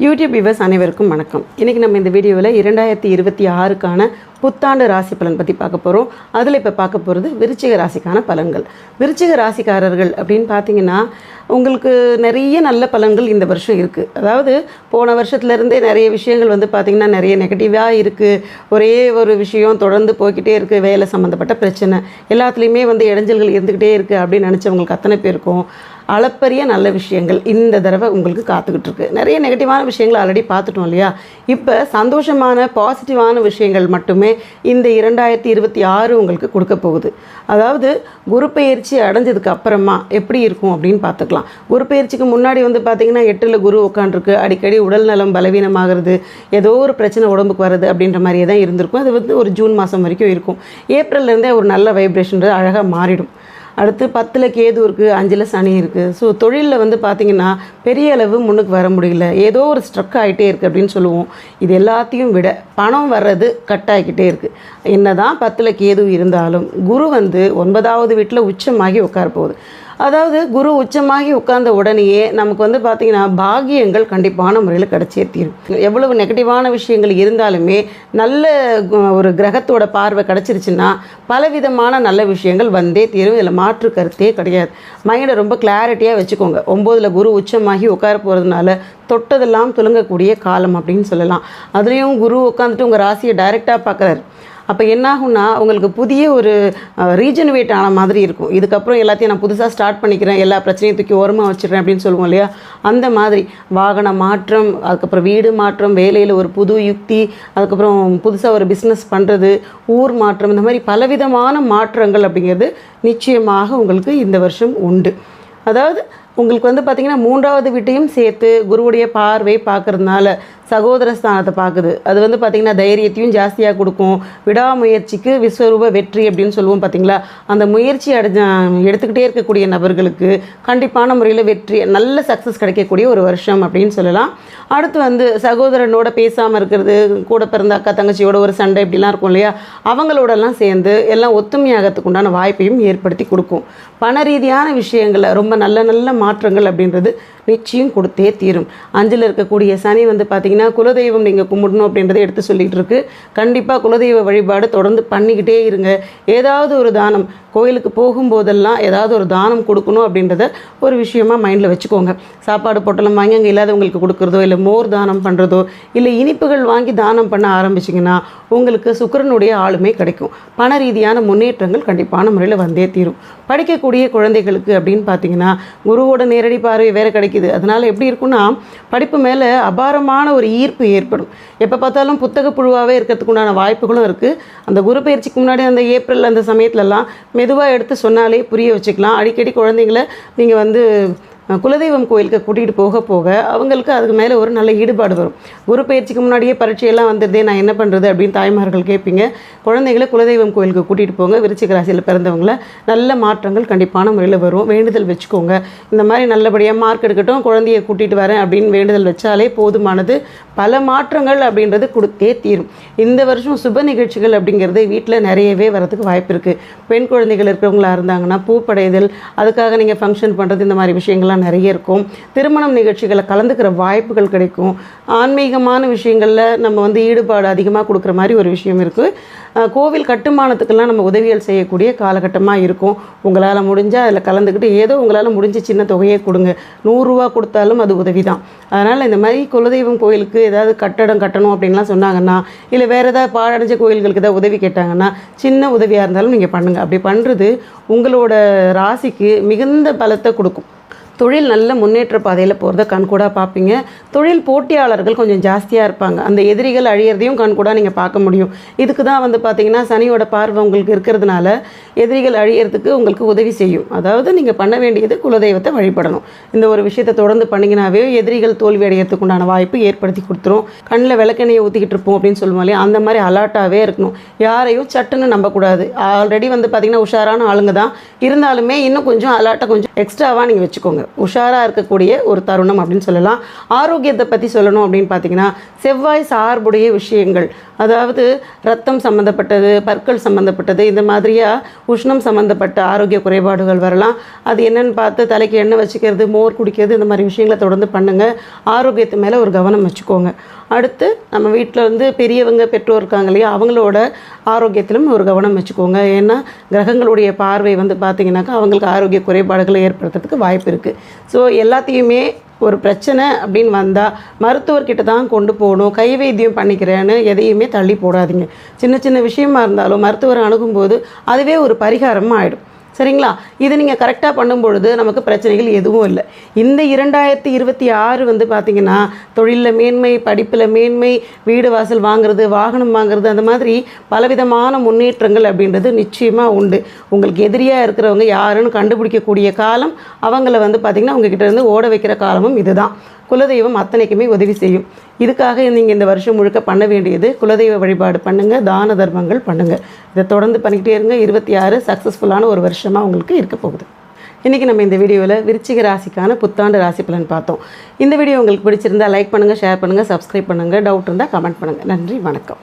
YouTube viewers அனைவருக்கும் வணக்கம். இன்றைக்கி நம்ம இந்த வீடியோவில் 2026க்கான புத்தாண்டு ராசி பலன் பற்றி பார்க்க போகிறோம். அதில் இப்போ பார்க்க போகிறது விருச்சிக ராசிக்கான பலன்கள். விருச்சிக ராசிக்காரர்கள் அப்படின்னு பார்த்தீங்கன்னா உங்களுக்கு நிறைய நல்ல பலன்கள் இந்த வருஷம் இருக்குது. அதாவது போன வருஷத்துலேருந்தே நிறைய விஷயங்கள் பார்த்திங்கன்னா நிறைய நெகட்டிவாக இருக்குது. ஒரே ஒரு விஷயம் தொடர்ந்து போய்கிட்டே இருக்குது. வேலை சம்மந்தப்பட்ட பிரச்சனை எல்லாத்துலேயுமே இடைஞ்சல்கள் இருந்துக்கிட்டே இருக்குது அப்படின்னு நினச்சவங்களுக்கு அத்தனை பேருக்கும் அளப்பரிய நல்ல விஷயங்கள் இந்த தடவை உங்களுக்கு காத்துக்கிட்டு இருக்கு. நிறைய நெகட்டிவான விஷயங்கள் ஆல்ரெடி பார்த்துட்டோம் இல்லையா? இப்போ சந்தோஷமான பாசிட்டிவான விஷயங்கள் மட்டுமே இந்த 2026 உங்களுக்கு கொடுக்க போகுது. அதாவது குரு பெயர்ச்சி அடைஞ்சதுக்கு அப்புறமா எப்படி இருக்கும் அப்படின்னு பார்த்துக்கலாம். குரு பெயர்ச்சிக்கு முன்னாடி பார்த்திங்கன்னா 8ல் குரு உட்காண்டிருக்கு. அடிக்கடி உடல் நலம் பலவீனமாகிறது, ஏதோ ஒரு பிரச்சனை உடம்புக்கு வருது அப்படின்ற மாதிரியே தான் இருந்திருக்கும். அது ஒரு ஜூன் மாதம் வரைக்கும் இருக்கும். ஏப்ரல்லேருந்தே ஒரு நல்ல வைப்ரேஷன் அழகாக மாறிடும். அடுத்து 10ல் கேது இருக்குது, 5ல் சனி இருக்குது. ஸோ தொழிலில் பார்த்திங்கன்னா பெரிய அளவு முன்னுக்கு வர முடியல, ஏதோ ஒரு ஸ்ட்ரக் ஆகிட்டே இருக்குது அப்படின்னு சொல்லுவோம். இது எல்லாத்தையும் விட பணம் வர்றது கட் ஆகிக்கிட்டே இருக்குது. என்ன தான் 10ல் கேது இருந்தாலும் குரு 9வது வீட்டில் உச்சமாகி உட்கார போகுது. அதாவது குரு உச்சமாகி உட்கார்ந்த உடனேயே நமக்கு பார்த்திங்கன்னா பாகியங்கள் கண்டிப்பான முறையில் கிடச்சே தீரும். எவ்வளவு நெகட்டிவான விஷயங்கள் இருந்தாலுமே நல்ல ஒரு கிரகத்தோட பார்வை கிடச்சிருச்சுன்னா பலவிதமான நல்ல விஷயங்கள் வந்தே தீரும். இதில் மாற்று கருத்தே கிடையாது. மைண்டை ரொம்ப கிளாரிட்டியாக வச்சுக்கோங்க. 9ல் குரு உச்சமாகி உட்கார போகிறதுனால தொட்டதெல்லாம் துலங்கக்கூடிய காலம் அப்படின்னு சொல்லலாம். அதுலேயும் குரு உட்காந்துட்டு உங்கள் ராசியை டைரெக்டாக பார்க்குறாரு. அப்போ என்னாகும்னா உங்களுக்கு புதிய ஒரு ரீஜெனரேட் ஆன மாதிரி இருக்கும். இதுக்கப்புறம் எல்லாத்தையும் நான் புதுசாக ஸ்டார்ட் பண்ணிக்கிறேன், எல்லா பிரச்சனையும் தூக்கி ஓரமாக வச்சிடுறேன் அப்படின்னு சொல்லுவோம் இல்லையா? அந்த மாதிரி வாகன மாற்றம், அதுக்கப்புறம் வீடு மாற்றம், வேலையில் ஒரு புது யுக்தி, அதுக்கப்புறம் புதுசாக ஒரு பிஸ்னஸ் பண்ணுறது, ஊர் மாற்றம், இந்த மாதிரி பலவிதமான மாற்றங்கள் அப்படிங்கிறது நிச்சயமாக உங்களுக்கு இந்த வருஷம் உண்டு. அதாவது உங்களுக்கு பார்த்திங்கன்னா 3வது வீட்டையும் சேர்த்து குருவுடைய பார்வை பார்க்கறதுனால சகோதர ஸ்தானத்தை பார்க்குது. அது பார்த்திங்கன்னா தைரியத்தையும் ஜாஸ்தியாக கொடுக்கும். விடாமுயற்சிக்கு விஸ்வரூப வெற்றி அப்படின்னு சொல்லுவோம் பார்த்திங்களா? அந்த முயற்சி எடுத்துக்கிட்டே இருக்கக்கூடிய நபர்களுக்கு கண்டிப்பான முறையில் வெற்றி, நல்ல சக்ஸஸ் கிடைக்கக்கூடிய ஒரு வருஷம் அப்படின்னு சொல்லலாம். அடுத்து சகோதரனோட பேசாமல் இருக்கிறது, கூட பிறந்த அக்கா தங்கச்சியோட ஒரு சண்டை இப்படிலாம் இருக்கும் இல்லையா? அவங்களோடலாம் சேர்ந்து எல்லாம் ஒத்துமையாகிறதுக்கு உண்டான வாய்ப்பையும் ஏற்படுத்தி கொடுக்கும். பண ரீதியான விஷயங்களில் ரொம்ப நல்ல நல்ல மாற்றங்கள் அப்படின்றது நிச்சயம் கொடுத்தே தீரும். 5ல் இருக்கக்கூடிய சனி பார்த்திங்கன்னா குலதெய்வம் நீங்கள் கும்பிடணும் அப்படின்றத எடுத்து சொல்லிகிட்டு இருக்கு. கண்டிப்பாக குலதெய்வ வழிபாடு தொடர்ந்து பண்ணிக்கிட்டே இருங்க. ஏதாவது ஒரு தானம், கோயிலுக்கு போகும்போதெல்லாம் ஏதாவது ஒரு தானம் கொடுக்கணும் அப்படின்றத ஒரு விஷயமாக மைண்டில் வச்சுக்கோங்க. சாப்பாடு பொட்டலம் வாங்கி அங்கே இல்லாதவங்களுக்கு கொடுக்குறதோ, இல்லை மோர் தானம் பண்ணுறதோ, இல்லை இனிப்புகள் வாங்கி தானம் பண்ண ஆரம்பிச்சிங்கன்னா உங்களுக்கு சுக்கிரனுடைய ஆளுமை கிடைக்கும். பண ரீதியான முன்னேற்றங்கள் கண்டிப்பான முறையில் வந்தே தீரும். படிக்கக்கூடிய குழந்தைகளுக்கு அப்படின்னு பார்த்தீங்கன்னா குருவோட நேரடி பார்வை வேறு கிடைக்குது. அதனால் எப்படி இருக்குன்னா படிப்பு மேலே அபாரமான ஒரு ஈர்ப்பு ஏற்படும். எப்போ பார்த்தாலும் புத்தக புழுவாகவே இருக்கிறதுக்கு உண்டான வாய்ப்புகளும் இருக்குது. அந்த குரு பயிற்சிக்கு முன்னாடி அந்த ஏப்ரல் அந்த சமயத்துலலாம் மெதுவாக எடுத்து சொன்னாலே புரிய வச்சுக்கலாம். அடிக்கடி குழந்தைங்கள நீங்கள் குலதெய்வம் கோயிலுக்கு கூட்டிகிட்டு போக போக அவங்களுக்கு அதுக்கு மேலே ஒரு நல்ல ஈடுபாடு வரும். குரு பயிற்சிக்கு முன்னாடியே பரீட்சையெல்லாம் வந்துடுதே, நான் என்ன பண்ணுறது அப்படின்னு தாய்மார்கள் கேட்பீங்க. குழந்தைகளை குலதெய்வம் கோயிலுக்கு கூட்டிகிட்டு போங்க. விருச்சிக ராசியில் பிறந்தவங்கள நல்ல மாற்றங்கள் கண்டிப்பான முறையில் வரும். வேண்டுதல் வச்சுக்கோங்க. இந்த மாதிரி நல்லபடியாக மார்க் எடுக்கட்டும், குழந்தையை கூட்டிகிட்டு வரேன் அப்படின்னு வேண்டுதல் வச்சாலே போதுமானது. பல மாற்றங்கள் அப்படின்றது கொடுத்தே தீரும். இந்த வருஷம் சுப நிகழ்ச்சிகள் அப்படிங்கிறது வீட்டில் நிறையவே வரதுக்கு வாய்ப்பு இருக்குது. பெண் குழந்தைகள் இருக்கிறவங்களா இருந்தாங்கன்னா பூப்படைதல், அதுக்காக நீங்கள் ஃபங்க்ஷன் பண்ணுறது, இந்த மாதிரி விஷயங்கள்லாம் நிறைய இருக்கும். திருமணம் நிகழ்ச்சிகளை கலந்துக்கிற வாய்ப்புகள் கிடைக்கும். ஆன்மீகமான விஷயங்களில் நம்ம ஈடுபாடு அதிகமாக கொடுக்குற மாதிரி ஒரு விஷயம் இருக்குது. கோவில் கட்டுமானத்துக்கெல்லாம் நம்ம உதவிகள் செய்யக்கூடிய காலகட்டமாக இருக்கும். உங்களால் முடிஞ்சால் அதில் கலந்துக்கிட்டு ஏதோ உங்களால் முடிஞ்ச சின்ன தொகையை கொடுங்க. 100 ரூபா கொடுத்தாலும் அது உதவி தான். அதனால் இந்த மாதிரி குலதெய்வம் கோயிலுக்கு ஏதாவது கட்டடம் கட்டணும் அப்படின்லாம் சொன்னாங்கன்னா, இல்லை வேறு ஏதாவது பாழடைஞ்ச கோயில்களுக்கு ஏதாவது உதவி கேட்டாங்கன்னா சின்ன உதவியாக இருந்தாலும் நீங்கள் பண்ணுங்கள். அப்படி பண்ணுறது உங்களோட ராசிக்கு மிகுந்த பலத்தை கொடுக்கும். தொழில் நல்ல முன்னேற்ற பாதையில் போகிறத கண்கூடாக பார்ப்பீங்க. தொழில் போட்டியாளர்கள் கொஞ்சம் ஜாஸ்தியாக இருப்பாங்க. அந்த எதிரிகள் அழியிறதையும் கண்கூடாக நீங்கள் பார்க்க முடியும். இதுக்கு தான் பார்த்திங்கன்னா சனியோட பார்வை உங்களுக்கு இருக்கிறதுனால எதிரிகள் அழியிறதுக்கு உங்களுக்கு உதவி செய்யும். அதாவது நீங்கள் பண்ண வேண்டியது குலதெய்வத்தை வழிபடணும். இந்த ஒரு விஷயத்தை தொடர்ந்து பண்ணிங்கனாவே எதிரிகள் தோல்வி அடையிறதுக்கு உண்டான வாய்ப்பு ஏற்படுத்தி கொடுத்துரும். கண்ணில் விளக்கெண்ணையை ஊற்றிக்கிட்டு இருப்போம் அப்படின்னு சொல்லுவோம் இல்லையா? அந்த மாதிரி அலர்ட்டாகவே இருக்கணும். யாரையும் சட்டுன்னு நம்பக்கூடாது. ஆல்ரெடி பார்த்திங்கன்னா உஷாரான ஆளுங்க தான் இருந்தாலுமே இன்னும் கொஞ்சம் அலர்ட்டாக கொஞ்சம் எக்ஸ்ட்ராவாக நீங்கள் வச்சுக்கோங்க. உஷாராக இருக்கக்கூடிய ஒரு தருணம் அப்படின்னு சொல்லலாம். ஆரோக்கியத்தை பற்றி சொல்லணும் அப்படின்னு பார்த்தீங்கன்னா செவ்வாய் சார்புடைய விஷயங்கள், அதாவது ரத்தம் சம்மந்தப்பட்டது, பற்கள் சம்மந்தப்பட்டது, இந்த மாதிரியாக உஷ்ணம் சம்மந்தப்பட்ட ஆரோக்கிய குறைபாடுகள் வரலாம். அது என்னென்னு பார்த்து தலைக்கு எண்ணெய் வச்சுக்கிறது, மோர் குடிக்கிறது, இந்த மாதிரி விஷயங்களை தொடர்ந்து பண்ணுங்கள். ஆரோக்கியத்து மேலே ஒரு கவனம் வச்சுக்கோங்க. அடுத்து நம்ம வீட்டில் வந்து பெரியவங்க பெற்றோர் இருக்காங்க இல்லையா, அவங்களோட ஆரோக்கியத்திலும் ஒரு கவனம் வச்சுக்கோங்க. ஏன்னா கிரகங்களுடைய பார்வை வந்து பார்த்திங்கனாக்கா அவங்களுக்கு ஆரோக்கிய குறைபாடுகளை ஏற்படுத்துறதுக்கு வாய்ப்பு இருக்குது. ஸோ எல்லாத்தையுமே ஒரு பிரச்சனை அப்படின்னு வந்தால் மருத்துவர்கிட்ட தான் கொண்டு போகணும். கை வைத்தியம் பண்ணிக்கிறேன்னு எதையுமே தள்ளி போடாதீங்க. சின்ன சின்ன விஷயமா இருந்தாலும் மருத்துவரை அணுகும்போது அதுவே ஒரு பரிகாரமாக ஆகிடும். சரிங்களா? இது நீங்கள் கரெக்டாக பண்ணும்பொழுது நமக்கு பிரச்சனைகள் எதுவும் இல்லை. இந்த 2026 வந்து பார்த்திங்கன்னா தொழிலில் மேன்மை, படிப்பில் மேன்மை, வீடு வாசல் வாங்குறது, வாகனம் வாங்குறது, அந்த மாதிரி பலவிதமான முன்னேற்றங்கள் அப்படின்றது நிச்சயமாக உண்டு. உங்களுக்கு எதிரியாக இருக்கிறவங்க யாருன்னு கண்டுபிடிக்கக்கூடிய காலம், அவங்கள வந்து பார்த்திங்கன்னா உங்ககிட்ட இருந்து ஓட வைக்கிற காலமும் இதுதான். குலதெய்வம் அத்தனைக்குமே உதவி செய்யும். இதுக்காக நீங்கள் இந்த வருஷம் முழுக்க பண்ண வேண்டியது குலதெய்வ வழிபாடு பண்ணுங்கள், தான தர்மங்கள் பண்ணுங்கள். இதை தொடர்ந்து பண்ணிக்கிட்டே இருங்க. 26 சக்ஸஸ்ஃபுல்லான ஒரு வருஷமாக உங்களுக்கு இருக்க போகுது. இன்றைக்கி நம்ம இந்த வீடியோவில் விருச்சிக ராசிக்கான புத்தாண்டு ராசி பலன் பார்த்தோம். இந்த வீடியோ உங்களுக்கு பிடிச்சிருந்தால் லைக் பண்ணுங்கள், ஷேர் பண்ணுங்கள், சப்ஸ்கிரைப் பண்ணுங்கள். டவுட் இருந்தால் கமெண்ட் பண்ணுங்கள். நன்றி, வணக்கம்.